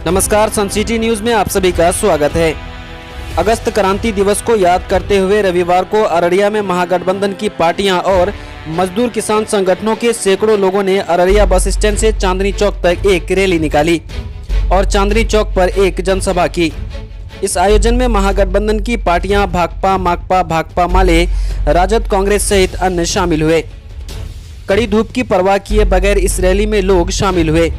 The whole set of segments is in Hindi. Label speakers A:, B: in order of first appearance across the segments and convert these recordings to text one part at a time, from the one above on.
A: नमस्कार, सन सिटी न्यूज में आप सभी का स्वागत है। अगस्त क्रांति दिवस को याद करते हुए रविवार को अररिया में महागठबंधन की पार्टियां और मजदूर किसान संगठनों के सैकड़ों लोगों ने अररिया बस स्टैंड से चांदनी चौक तक एक रैली निकाली और चांदनी चौक पर एक जनसभा की। इस आयोजन में महागठबंधन की पार्टियां भाकपा, माकपा, भाकपा माले, राजद, कांग्रेस सहित अन्य शामिल हुए। कड़ी धूप की परवाह किए बगैर इस रैली में लोग शामिल हुए।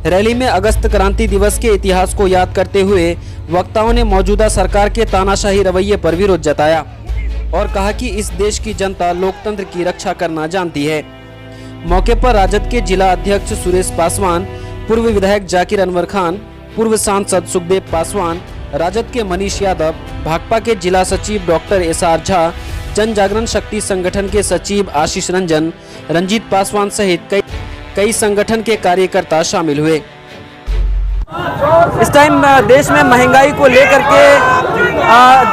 A: रैली में अगस्त क्रांति दिवस के इतिहास को याद करते हुए वक्ताओं ने मौजूदा सरकार के तानाशाही रवैये पर विरोध जताया और कहा कि इस देश की जनता लोकतंत्र की रक्षा करना जानती है। मौके पर राजद के जिला अध्यक्ष सुरेश पासवान, पूर्व विधायक जाकिर अनवर खान, पूर्व सांसद सुखदेव पासवान, राजद के मनीष यादव, भाकपा के जिला सचिव डॉक्टर एसआर झा, जन जागरण शक्ति संगठन के सचिव आशीष रंजन, रंजीत पासवान सहित कई संगठन के कार्यकर्ता शामिल हुए। इस टाइम देश में महंगाई को लेकर के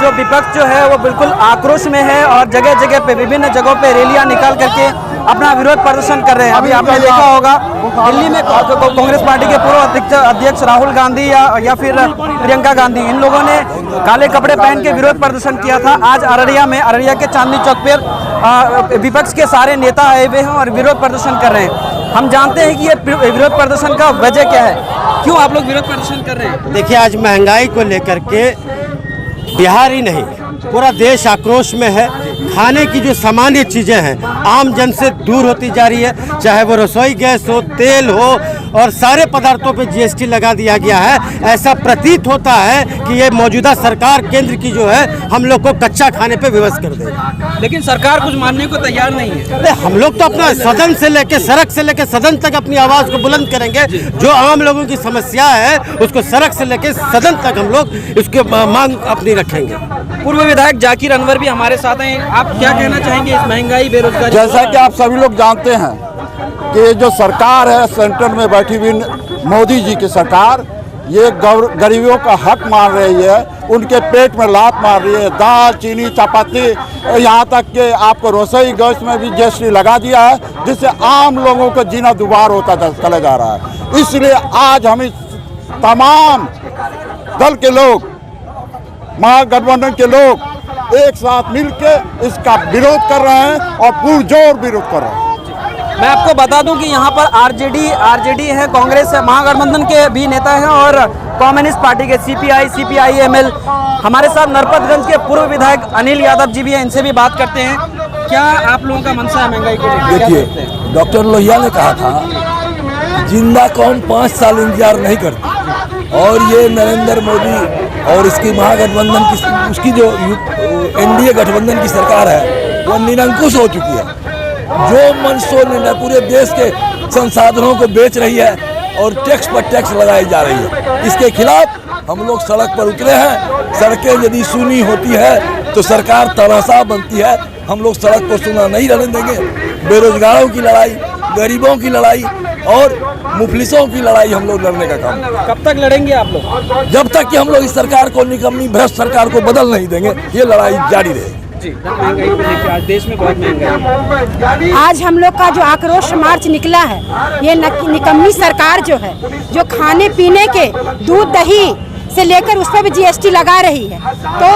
A: जो विपक्ष जो है वो बिल्कुल आक्रोश में है और जगह जगह पे विभिन्न जगहों पे रैलियां निकाल करके अपना विरोध प्रदर्शन कर रहे हैं। अभी आपने देखा होगा दिल्ली में कांग्रेस पार्टी के पूर्व अध्यक्ष राहुल गांधी या फिर प्रियंका गांधी, इन लोगों ने काले कपड़े पहन के विरोध प्रदर्शन किया था। आज अररिया के चांदनी चौक पर विपक्ष के सारे नेता आए हुए हैं और विरोध प्रदर्शन कर रहे हैं। हम जानते हैं कि ये विरोध प्रदर्शन का वजह क्या है, क्यों आप लोग विरोध प्रदर्शन कर रहे हैं?
B: देखिए, आज महंगाई को लेकर के बिहार ही नहीं पूरा देश आक्रोश में है। खाने की जो सामान्य चीज़ें हैं आम जन से दूर होती जा रही है, चाहे वो रसोई गैस हो, तेल हो, और सारे पदार्थों पे जीएसटी लगा दिया गया है। ऐसा प्रतीत होता है कि ये मौजूदा सरकार केंद्र की जो है हम लोग को कच्चा खाने पे विवश कर देगी,
A: लेकिन सरकार कुछ मानने को तैयार नहीं है।
B: अरे हम लोग तो अपना सदन से लेके सड़क से लेके सदन तक अपनी आवाज़ को बुलंद करेंगे। जो आम लोगों की समस्या है उसको सड़क से लेके सदन तक हम लोग इसकी मांग अपनी रखेंगे।
A: पूर्व विधायक जाकिर अनवर भी हमारे साथ हैं। आप क्या कहना चाहेंगे इस महंगाई, बेरोजगारी?
C: जैसा कि आप सभी लोग जानते हैं कि ये जो सरकार है सेंटर में बैठी हुई मोदी जी की सरकार, ये गरीबों का हक मार रही है, उनके पेट में लात मार रही है। दाल, चीनी, चपाती, यहाँ तक कि आपको रसोई गैस में भी जीएसटी लगा दिया है, जिससे आम लोगों का जीना दुबार होता चला जा रहा है। इसलिए आज हम इस तमाम दल के लोग, महागठबंधन के लोग एक साथ मिलकर इसका विरोध कर रहे हैं और पुरजोर विरोध कर रहे हैं।
A: मैं आपको बता दूं कि यहाँ पर आरजेडी है, कांग्रेस है, महागठबंधन के भी नेता हैं और कम्युनिस्ट पार्टी के सीपीआई-एमएल। हमारे साथ नरपतगंज के पूर्व विधायक अनिल यादव जी भी हैं, इनसे भी बात करते हैं। क्या आप लोगों का मनसा है महंगाई को लेकर?
D: देखिए, डॉक्टर लोहिया ने कहा था जिंदा कौम 5 साल इंतजार नहीं करती, और ये नरेंद्र मोदी और इसकी महागठबंधन की, उसकी जो एनडीए गठबंधन की सरकार है वो निरंकुश हो चुकी है। जो मनसो निर्णय पूरे देश के संसाधनों को बेच रही है और टैक्स पर टैक्स लगाई जा रही है, इसके खिलाफ हम लोग सड़क पर उतरे हैं। सड़कें यदि सुनी होती है तो सरकार तानाशाह बनती है। हम लोग सड़क पर सुना नहीं रहने देंगे। बेरोजगारों की लड़ाई, गरीबों की लड़ाई और मुफलिसों की लड़ाई हम लोग लड़ने का काम।
A: कब तक लड़ेंगे आप लोग?
D: जब तक कि हम लोग इस सरकार को, निकम्मी भ्रष्ट सरकार को बदल नहीं देंगे, ये लड़ाई जारी रहेगी।
A: महंगाई को लेकर आज देश में बहुत महंगाई है।
E: आज हम लोग का जो आक्रोश मार्च निकला है, ये निकम्मी सरकार जो है, जो खाने पीने के दूध दही से लेकर उस पर भी जीएसटी लगा रही है। तो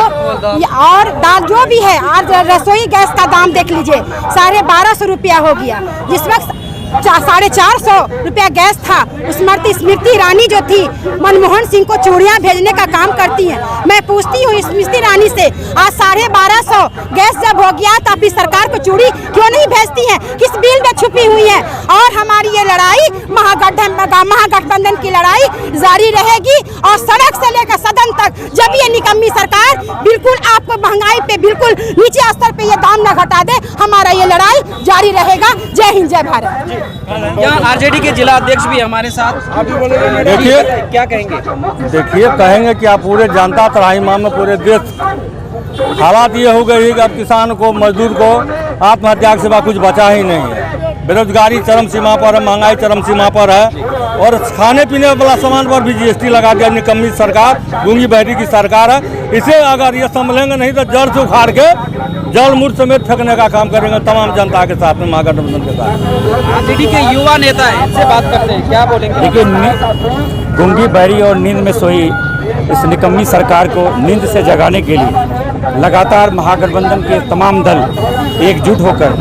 E: और दाल जो भी है, आज रसोई गैस का दाम देख लीजिए, 1250 रुपया हो गया। जिस वक्त 450 रुपया गैस था, स्मृति ईरानी जो थी मनमोहन सिंह को चूड़ियां भेजने का काम करती हैं। मैं पूछती हूँ स्मृति ईरानी से, आज 1250 गैस जब हो गया तो अपनी सरकार को चूड़ी क्यों नहीं भेजती हैं? किस बिल में छुपी हुई है? और हमारी ये लड़ाई महागठबंधन की लड़ाई जारी रहेगी और सड़क से लेकर सदन तक, जब ये निकम्मी सरकार बिल्कुल आपको महंगाई पे बिल्कुल नीचे स्तर पे ये दाम न घटा दे, हमारा ये लड़ाई जारी रहेगा। जय हिंद, जय भारत।
A: यहाँ आरजेडी के जिला अध्यक्ष भी हमारे साथ।
B: देखिए,
A: क्या कहेंगे?
B: कहेंगे कि आप पूरे जनता त्राहिमाम में पूरे देश हालात ये हो गई है कि अब किसान को, मजदूर को आत्महत्या के सिवा कुछ बचा ही नहीं है। बेरोजगारी चरम सीमा पर है, महंगाई चरम सीमा पर है और खाने पीने वाला सामान पर भी जीएसटी लगा दिया। निकम्मी सरकार, गूंगी बहरी की सरकार है। इसे अगर ये संभलेंगे नहीं तो जड़ से उखाड़ के जल मूर्त समेत फेंकने का काम करेंगे तमाम जनता के साथ में, महागठबंधन के साथ।
A: आरजेडी के युवा नेता है, इनसे बात करते हैं, क्या बोलेंगे?
B: देखिए, गूंगी बहरी और नींद में सोई इस निकम्मी सरकार को नींद से जगाने के लिए लगातार महागठबंधन के तमाम दल एकजुट होकर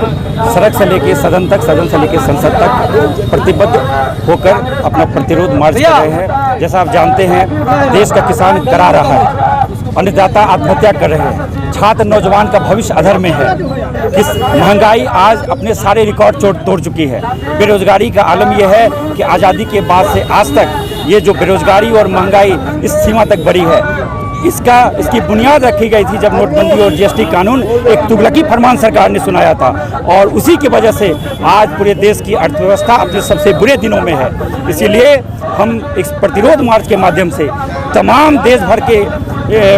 B: सड़क से लेकर सदन तक, सदन से लेकर संसद तक प्रतिबद्ध होकर अपना प्रतिरोध मार्च कर रहे हैं। जैसा आप जानते हैं, देश का किसान करा रहा है, अन्नदाता आत्महत्या कर रहे हैं, छात्र नौजवान का भविष्य अधर में है। इस महंगाई आज अपने सारे रिकॉर्ड तोड़ चुकी है। बेरोजगारी का आलम यह है कि आज़ादी के बाद से आज तक ये जो बेरोजगारी और महंगाई इस सीमा तक बढ़ी है, इसकी बुनियाद रखी गई थी जब नोटबंदी और जीएसटी कानून एक तुगलकी फरमान सरकार ने सुनाया था, और उसी की वजह से आज पूरे देश की अर्थव्यवस्था अपने सबसे बुरे दिनों में है। इसीलिए हम इस प्रतिरोध मार्च के माध्यम से तमाम देश भर के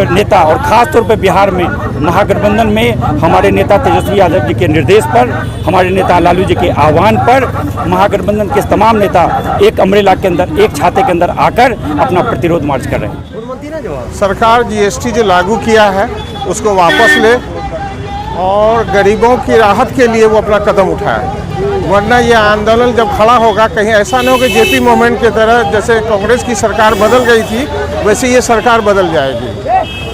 B: नेता और ख़ास तौर पर बिहार में महागठबंधन में हमारे नेता तेजस्वी यादव जी के निर्देश पर, हमारे नेता लालू जी के आह्वान पर महागठबंधन के तमाम नेता एक अम्ब्रेला के अंदर, एक छाते के अंदर आकर अपना प्रतिरोध मार्च कर रहे हैं।
F: सरकार जीएसटी जो लागू किया है उसको वापस ले और गरीबों की राहत के लिए वो अपना कदम उठाए, वरना ये आंदोलन जब खड़ा होगा कहीं ऐसा न हो कि जेपी मूवमेंट की तरह जैसे कांग्रेस की सरकार बदल गई थी वैसे ये सरकार बदल जाएगी।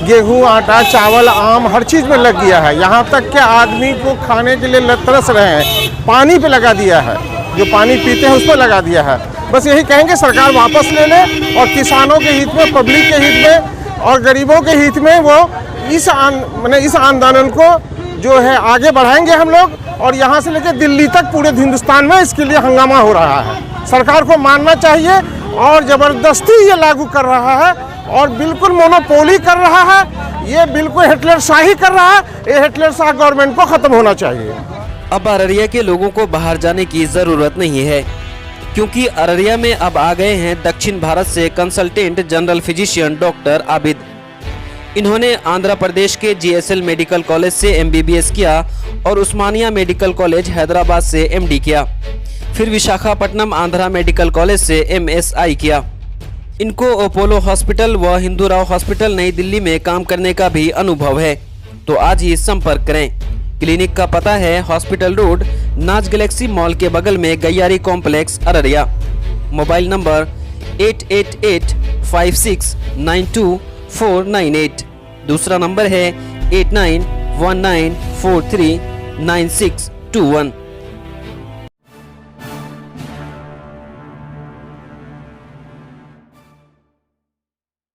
F: गेहूं, आटा, चावल, आम हर चीज़ में लग गया है, यहाँ तक कि आदमी को खाने के लिए तरस रहे हैं, पानी पे लगा दिया है, जो पानी पीते हैं उस पर लगा दिया है। बस यही कहेंगे सरकार वापस ले ले और किसानों के हित में, पब्लिक के हित में और गरीबों के हित में वो इस आंदोलन को जो है आगे बढ़ाएंगे हम लोग, और यहाँ से लेकर दिल्ली तक पूरे हिंदुस्तान में इसके लिए हंगामा हो रहा है। सरकार को मानना चाहिए, और ज़बरदस्ती ये लागू कर रहा है और बिल्कुल मोनोपोली कर रहा है, ये बिल्कुल हिटलर शाही कर रहा है। ये हिटलर शाह गवर्नमेंट को ख़त्म होना चाहिए।
A: अब अररिया के लोगों को बाहर जाने की ज़रूरत नहीं है, क्योंकि अररिया में अब आ गए हैं दक्षिण भारत से consultant general physician doctor Abid. इन्होंने आंध्र प्रदेश के जीएसएल मेडिकल कॉलेज से एमबीबीएस किया और उस्मानिया मेडिकल कॉलेज हैदराबाद से एमडी किया, फिर विशाखापट्टनम आंध्रा मेडिकल कॉलेज से एमएसआई किया। इनको अपोलो हॉस्पिटल व हिंदूराव हॉस्पिटल नई दिल्ली में काम करने का भी अनुभव है, तो आज ही संपर्क करें। क्लिनिक का पता है hospital road, Naaz galaxy mall के बगल में Gaiyari complex, Araria. Mobile number 8886969498। दूसरा नंबर है 8919439621।